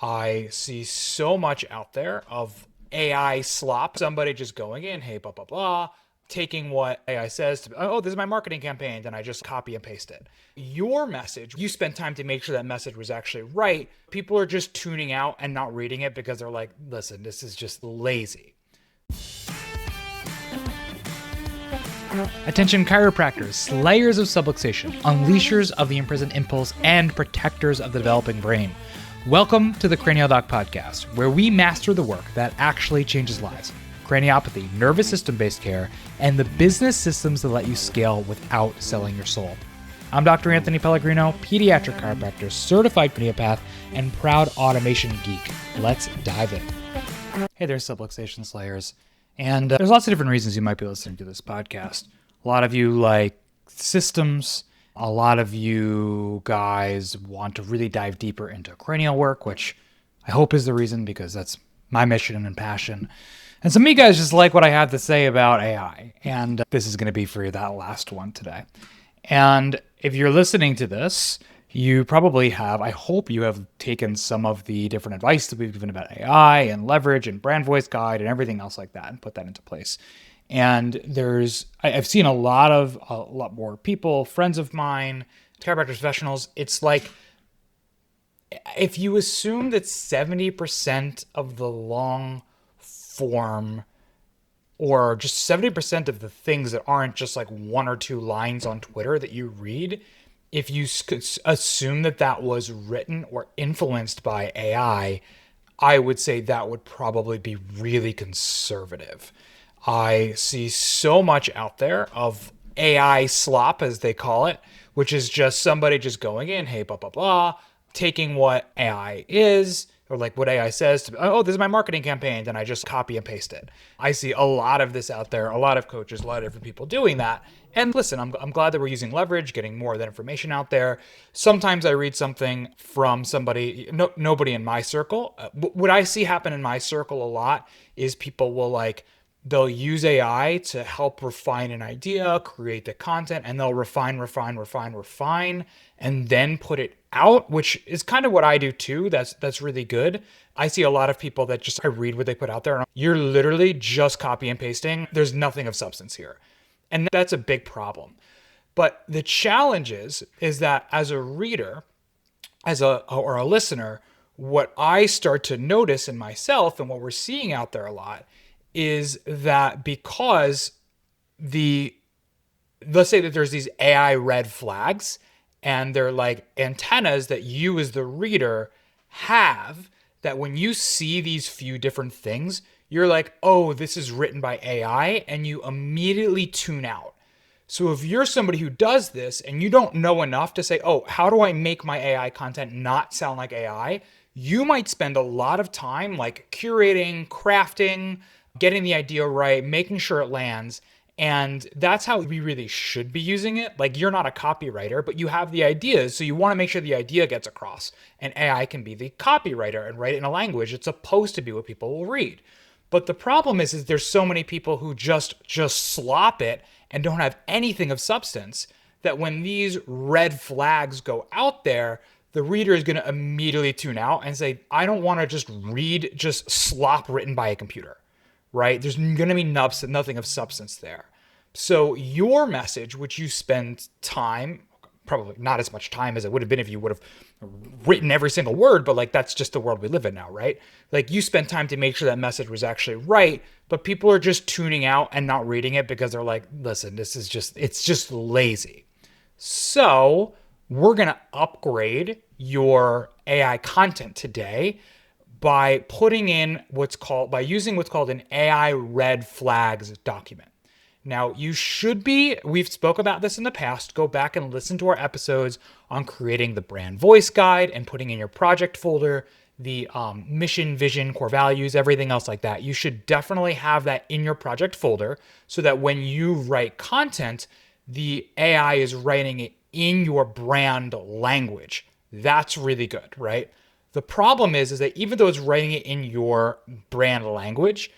I see so much out there of AI slop, somebody just going in, hey, blah, blah, blah, taking what AI says to, oh, this is my marketing campaign, then I just copy and paste it. Your message, you spent time to make sure that message was actually right. People are just tuning out and not reading it because they're like, listen, this is just lazy. Attention chiropractors, slayers of subluxation, unleashers of the imprisoned impulse, and protectors of the developing brain. Welcome to the Cranial Doc podcast, where we master the work that actually changes lives. Craniopathy, nervous system-based care, and the business systems that let you scale without selling your soul. I'm Dr. Anthony Pellegrino, pediatric chiropractor, certified craniopath, and proud automation geek. Let's dive in. Hey there, subluxation slayers. And there's lots of different reasons you might be listening to this podcast. A lot of you like systems. A lot of you guys want to really dive deeper into cranial work, which I hope is the reason because that's my mission and passion. And some of you guys just like what I have to say about AI. And this is going to be for that last one today. And if you're listening to this, you probably have, I hope you have taken some of the different advice that we've given about AI and leverage and brand voice guide and everything else like that and put that into place. And I've seen a lot more people, friends of mine, chiropractic professionals. It's like, if you assume that 70% of the long form or just 70% of the things that aren't just like one or two lines on Twitter that you read, if you assume that that was written or influenced by AI, I would say that would probably be really conservative. I see so much out there of AI slop, as they call it, which is just somebody just going in, hey, blah, blah, blah, taking what AI is, or like what AI says to, oh, this is my marketing campaign, then I just copy and paste it. I see a lot of this out there, a lot of coaches, a lot of different people doing that. And listen, I'm glad that we're using leverage, getting more of that information out there. Sometimes I read something from somebody, nobody in my circle. What I see happen in my circle a lot is people will they'll use AI to help refine an idea, create the content, and they'll refine, and then put it out, which is kind of what I do too. That's really good. I see a lot of people that I read what they put out there, and you're literally just copy and pasting. There's nothing of substance here. And that's a big problem. But the challenge is that as a reader, or a listener, what I start to notice in myself and what we're seeing out there a lot is that because let's say that there's these AI red flags and they're like antennas that you as the reader have, that when you see these few different things, you're like, oh, this is written by AI, and you immediately tune out. So if you're somebody who does this and you don't know enough to say, oh, how do I make my AI content not sound like AI? You might spend a lot of time curating, crafting, getting the idea right, making sure it lands. And that's how we really should be using it. You're not a copywriter, but you have the ideas. So you want to make sure the idea gets across. And AI can be the copywriter and write it in a language it's supposed to be what people will read. But the problem is there's so many people who just slop it and don't have anything of substance that when these red flags go out there, the reader is going to immediately tune out and say, I don't want to just read just slop written by a computer. Right? There's going to be nothing of substance there. So your message, which you spend time, probably not as much time as it would have been if you would have written every single word, but that's just the world we live in now, right? You spend time to make sure that message was actually right, but people are just tuning out and not reading it because they're like, listen, it's just lazy. So we're going to upgrade your AI content today by using what's called an AI red flags document. Now, we've spoke about this in the past. Go back and listen to our episodes on creating the brand voice guide and putting in your project folder, the mission, vision, core values, everything else like that. You should definitely have that in your project folder so that when you write content, the AI is writing it in your brand language. That's really good, right? The problem is that even though it's writing it in your brand language,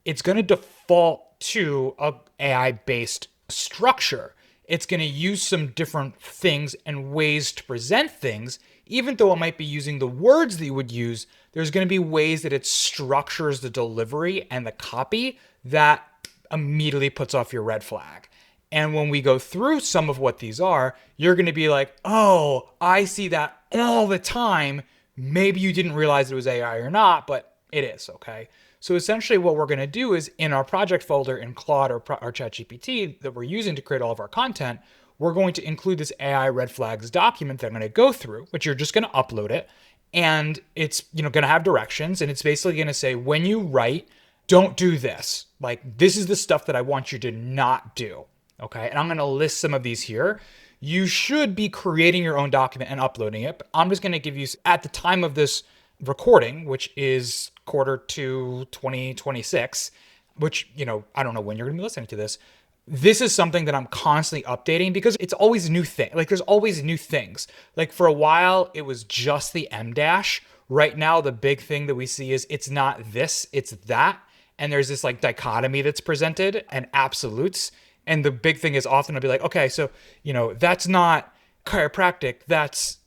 it's going to default to a AI-based structure. It's going to use some different things and ways to present things, even though it might be using the words that you would use there's going to be ways that it structures the delivery and the copy that immediately puts off your red flag. And when we go through some of what these are, you're going to be like, oh, I see that all the time. Maybe you didn't realize it was AI or not, but it is, okay? So essentially what we're going to do is in our project folder in Claude or ChatGPT that we're using to create all of our content, we're going to include this AI red flags document that I'm going to go through, which you're just going to upload it. And it's, going to have directions. And it's basically going to say, when you write, don't do this. Like, this is the stuff that I want you to not do. Okay. And I'm going to list some of these here. You should be creating your own document and uploading it. But I'm just going to give you, at the time of this recording, which is Q2 2026, which, I don't know when you're going to be listening to this. This is something that I'm constantly updating because it's always a new thing. Like, there's always new things. Like, for a while, it was just the M dash. Right now, the big thing that we see is it's not this, it's that. And there's this like dichotomy that's presented and absolutes. And the big thing is often I'll be like, okay, so, that's not chiropractic, that's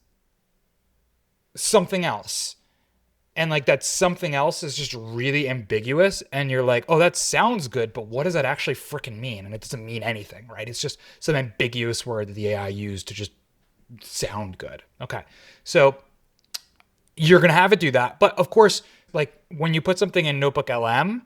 something else. And like that something else is just really ambiguous. And you're like, oh, that sounds good, but what does that actually freaking mean? And it doesn't mean anything, right? It's just some ambiguous word that the AI used to just sound good. Okay. So you're going to have it do that. But of course, like when you put something in Notebook LM,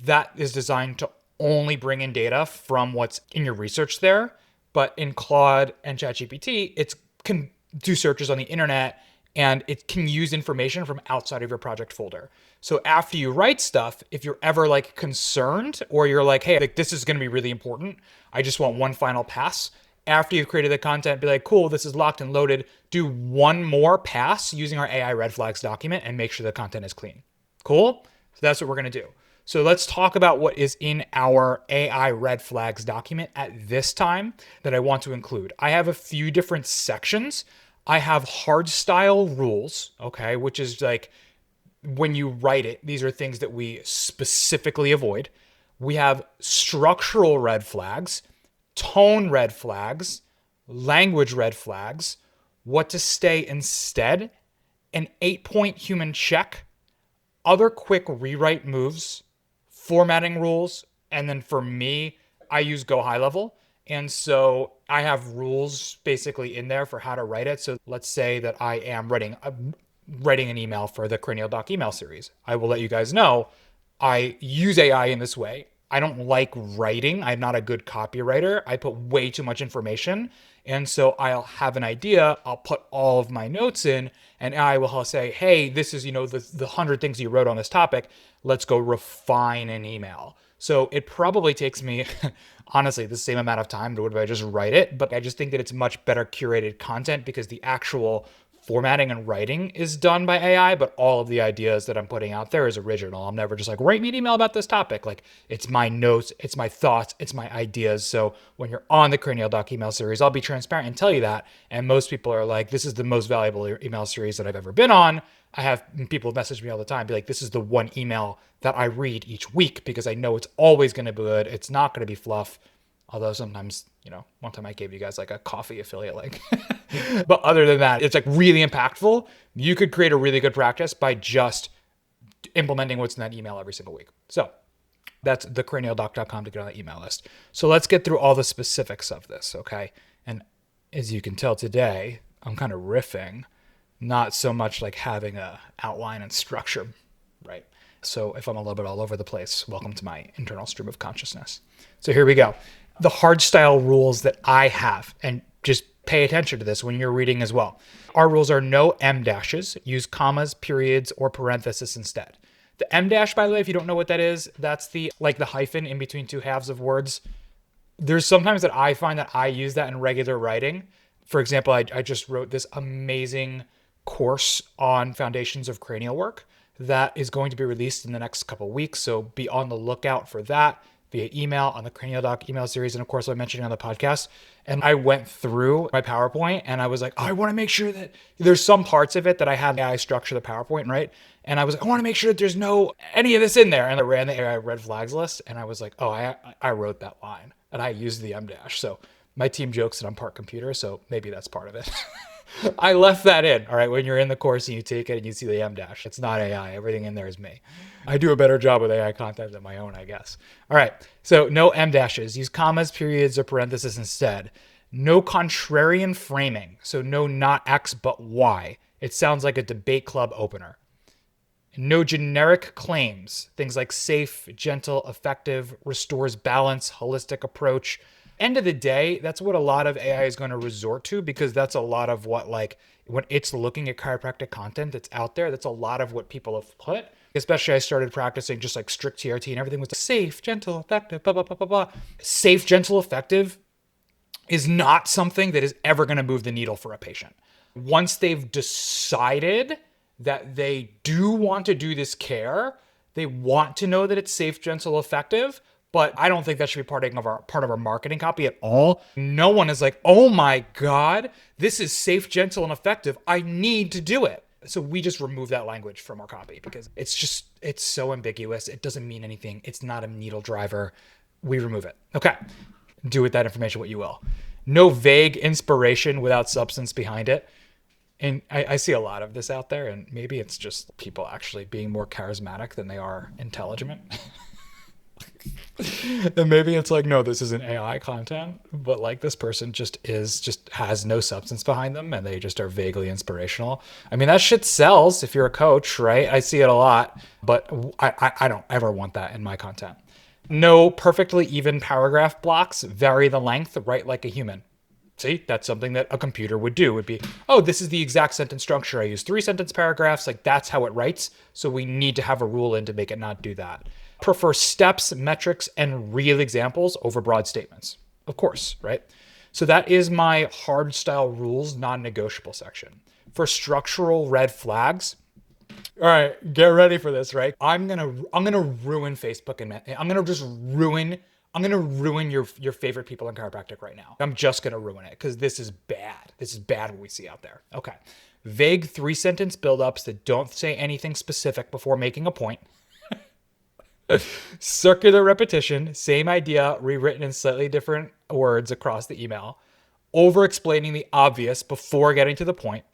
that is designed to only bring in data from what's in your research there. But in Claude and ChatGPT, it can do searches on the internet and it can use information from outside of your project folder. So after you write stuff, if you're ever like concerned or you're like, hey, like, this is going to be really important, I just want one final pass. After you've created the content, be like, cool, this is locked and loaded. Do one more pass using our AI red flags document and make sure the content is clean. Cool? So that's what we're going to do. So let's talk about what is in our AI red flags document at this time that I want to include. I have a few different sections. I have hard style rules, okay, which is like when you write it, these are things that we specifically avoid. We have structural red flags, tone red flags, language red flags, what to stay instead, an 8-point human check, other quick rewrite moves, formatting rules, and then for me, I use Go High Level. And so I have rules basically in there for how to write it. So let's say that I am writing an email for the Cranial Doc email series. I will let you guys know I use AI in this way. I don't like writing. I'm not a good copywriter. I put way too much information. And so I'll have an idea. I'll put all of my notes in and I will say, hey, this is, the 100 things you wrote on this topic. Let's go refine an email. So it probably takes me, honestly, the same amount of time to would I just write it. But I just think that it's much better curated content because the actual formatting and writing is done by AI, but all of the ideas that I'm putting out there is original. I'm never just like, write me an email about this topic. Like, it's my notes, it's my thoughts, it's my ideas. So when you're on the Cranial Doc email series, I'll be transparent and tell you that. And most people are like, this is the most valuable email series that I've ever been on. I have people message me all the time, be like, this is the one email that I read each week because I know it's always going to be good. It's not going to be fluff. Although sometimes, one time I gave you guys like a coffee affiliate link. But other than that, it's like really impactful. You could create a really good practice by just implementing what's in that email every single week. So that's thecranialdoc.com to get on the email list. So let's get through all the specifics of this, okay? And as you can tell today, I'm kind of riffing, not so much like having a outline and structure, right? So if I'm a little bit all over the place, welcome to my internal stream of consciousness. So here we go. The hard style rules that I have, and just pay attention to this when you're reading as well. Our rules are no M dashes, use commas, periods, or parentheses instead. The M dash, by the way, if you don't know what that is, that's the hyphen in between two halves of words. There's sometimes that I find that I use that in regular writing. For example, I just wrote this amazing course on foundations of cranial work that is going to be released in the next couple of weeks. So be on the lookout for that via email on the Cranial Doc email series. And of course, I mentioned it on the podcast. And I went through my PowerPoint and I was like, oh, I want to make sure that there's some parts of it that I have AI structure the PowerPoint, right? And I was like, I want to make sure that there's no any of this in there. And I ran the AI red flags list and I was like, oh, I wrote that line and I used the M dash. So my team jokes that I'm part computer, so maybe that's part of it. I left that in. All right. When you're in the course and you take it and you see the M dash, it's not AI. Everything in there is me. I do a better job with AI content than my own, I guess. All right. So no M dashes. Use commas, periods, or parentheses instead. No contrarian framing. So no not X, but Y. It sounds like a debate club opener. No generic claims. Things like safe, gentle, effective, restores balance, holistic approach. End of the day, that's what a lot of AI is going to resort to, because that's a lot of what, like, when it's looking at chiropractic content that's out there, that's a lot of what people have put. Especially I started practicing just like strict TRT and everything was safe, gentle, effective, blah, blah, blah, blah, blah. Safe, gentle, effective is not something that is ever going to move the needle for a patient. Once they've decided that they do want to do this care, they want to know that it's safe, gentle, effective, but I don't think that should be part of our marketing copy at all. No one is like, oh my God, this is safe, gentle, and effective. I need to do it. So we just remove that language from our copy because it's so ambiguous. It doesn't mean anything. It's not a needle driver. We remove it. Okay. Do with that information what you will. No vague inspiration without substance behind it. And I see a lot of this out there, and maybe it's just people actually being more charismatic than they are intelligent. And maybe it's like, no, this isn't AI content, but like this person just has no substance behind them and they just are vaguely inspirational. I mean, that shit sells if you're a coach, right? I see it a lot, but I don't ever want that in my content. No perfectly even paragraph blocks. Vary the length, write like a human. See, that's something that a computer would do. Would be, oh, this is the exact sentence structure. I use 3-sentence paragraphs. Like that's how it writes. So we need to have a rule in to make it not do that. Prefer steps, metrics, and real examples over broad statements. Of course, right? So that is my hard style rules, non-negotiable section. For structural red flags, all right, get ready for this, right? I'm gonna ruin Facebook and I'm gonna ruin your favorite people in chiropractic right now. I'm just gonna ruin it because this is bad. This is bad what we see out there. Okay. Vague 3-sentence buildups that don't say anything specific before making a point. Circular repetition, same idea, rewritten in slightly different words across the email. Over explaining the obvious before getting to the point.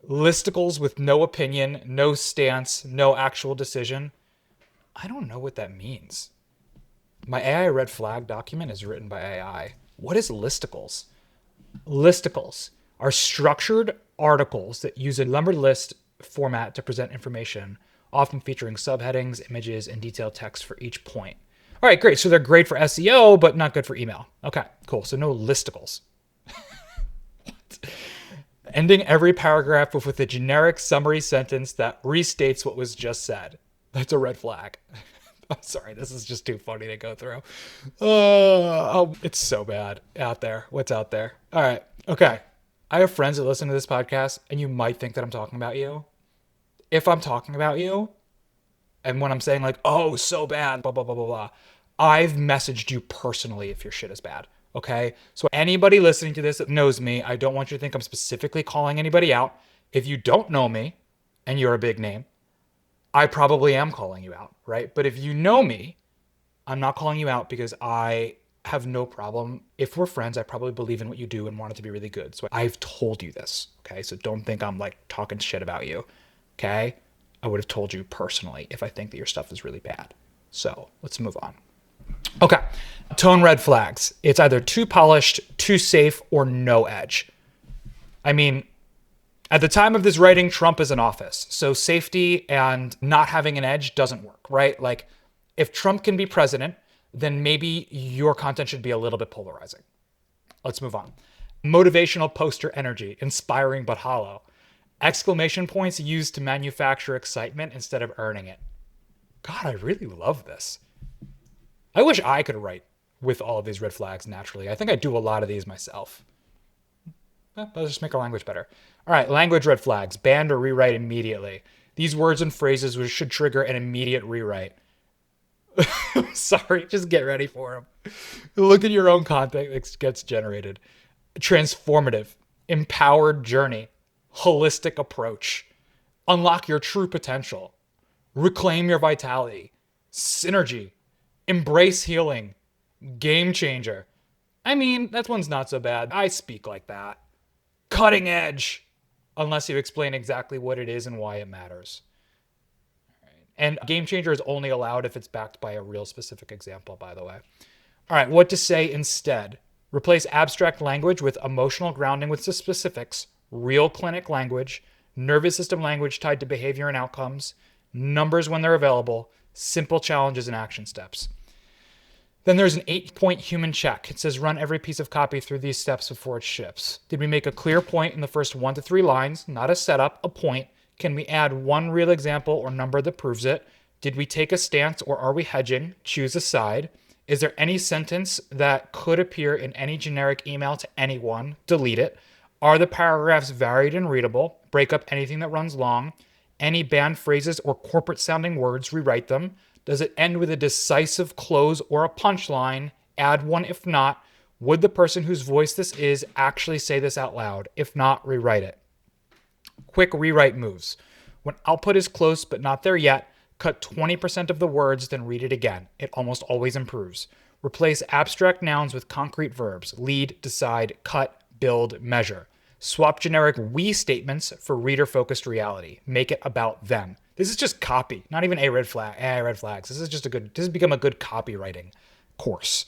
Listicles with no opinion, no stance, no actual decision. I don't know what that means. My AI red flag document is written by AI. What is listicles? Listicles are structured articles that use a numbered list format to present information, often featuring subheadings, images, and detailed text for each point. All right, great. So they're great for SEO, but not good for email. Okay, cool. So no listicles. Ending every paragraph with a generic summary sentence that restates what was just said. That's a red flag. I'm sorry, this is just too funny to go through. It's so bad out there. What's out there? All right, okay. I have friends that listen to this podcast, and you might think that I'm talking about you. If I'm talking about you, and when I'm saying like, oh, so bad, blah, blah, blah, blah, blah, I've messaged you personally if your shit is bad. Okay. So anybody listening to this that knows me, I don't want you to think I'm specifically calling anybody out. If you don't know me and you're a big name, I probably am calling you out, right? But if you know me, I'm not calling you out because I have no problem. If we're friends, I probably believe in what you do and want it to be really good. So I've told you this. Okay. So don't think I'm like talking shit about you. Okay. I would have told you personally if I think that your stuff is really bad. So let's move on. Okay. Tone red flags. It's either too polished, too safe, or no edge. I mean, at the time of this writing, Trump is in office. So safety and not having an edge doesn't work, right? Like if Trump can be president, then maybe your content should be a little bit polarizing. Let's move on. Motivational poster energy, inspiring but hollow. Exclamation points used to manufacture excitement instead of earning it. God, I really love this. I wish I could write with all of these red flags naturally. I think I do a lot of these myself. Let's just make our language better. All right, language red flags. Ban or rewrite immediately. These words and phrases should trigger an immediate rewrite. Sorry, just get ready for them. Look at your own content that gets generated. Transformative, empowered journey, holistic approach, unlock your true potential, reclaim your vitality, synergy, embrace healing, game changer. I mean, that one's not so bad. I speak like that. cutting edge, unless you explain exactly what it is and why it matters. And game changer is only allowed if it's backed by a real specific example, by the way. All right, what to say instead. Replace abstract language with emotional grounding with the specifics, real clinic language, nervous system language tied to behavior and outcomes, numbers when they're available, simple challenges and action steps. Then there's an 8-point human check. It says run every piece of copy through these steps before it ships. Did we make a clear point in the first 1 to 3 lines? Not a setup, a point. Can we add one real example or number that proves it? Did we take a stance or are we hedging? Choose a side. Is there any sentence that could appear in any generic email to anyone? Delete it. Are the paragraphs varied and readable? Break up anything that runs long. Any banned phrases or corporate sounding words? Rewrite them. Does it end with a decisive close or a punchline? Add one if not. Would the person whose voice this is actually say this out loud? If not, rewrite it. Quick rewrite moves. When output is close but not there yet, cut 20% of the words, then read it again. It almost always improves. Replace abstract nouns with concrete verbs. Lead, decide, cut, build, measure. Swap generic we statements for reader-focused reality. Make it about them. This is just copy, not even red flags. This has become a good copywriting course.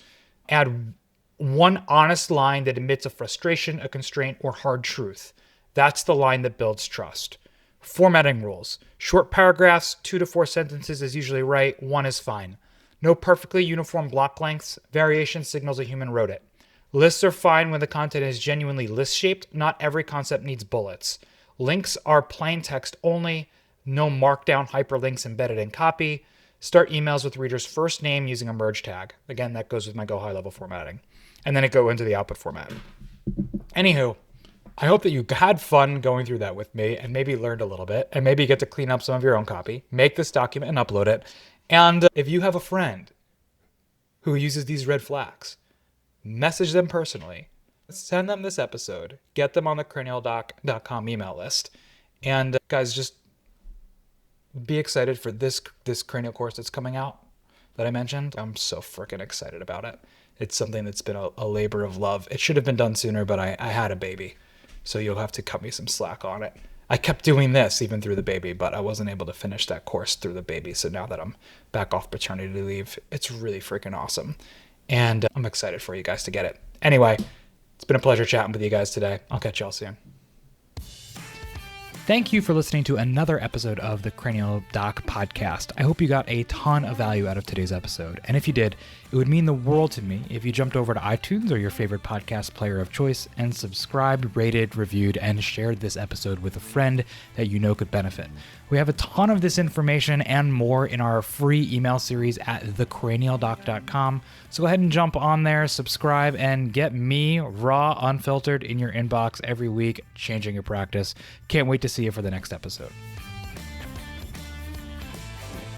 Add one honest line that emits a frustration, a constraint, or hard truth. That's the line that builds trust. Formatting rules. Short paragraphs, 2 to 4 sentences is usually right, 1 is fine. No perfectly uniform block lengths. Variation signals a human wrote it. Lists are fine when the content is genuinely list-shaped. Not every concept needs bullets. Links are plain text only. No markdown hyperlinks embedded in copy. Start emails with reader's first name using a merge tag. Again, that goes with my go high-level formatting. And then it go into the output format. Anywho, I hope that you had fun going through that with me and maybe learned a little bit and maybe get to clean up some of your own copy, make this document and upload it. And if you have a friend who uses these red flags, message them personally, send them this episode, get them on the cranialdoc.com email list. And guys, just be excited for this cranial course that's coming out that I mentioned. I'm so freaking excited about it. It's something that's been a labor of love. It should have been done sooner, but I had a baby. So you'll have to cut me some slack on it. I kept doing this even through the baby, but I wasn't able to finish that course through the baby. So now that I'm back off paternity leave, it's really freaking awesome. And I'm excited for you guys to get it. Anyway, it's been a pleasure chatting with you guys today. I'll catch y'all soon. Thank you for listening to another episode of the Cranial Doc podcast. I hope you got a ton of value out of today's episode. And if you did, it would mean the world to me if you jumped over to iTunes or your favorite podcast player of choice and subscribed, rated, reviewed, and shared this episode with a friend that you know could benefit. We have a ton of this information and more in our free email series at thecranialdoc.com. So go ahead and jump on there, subscribe, and get me raw, unfiltered in your inbox every week, changing your practice. Can't wait to see you for the next episode.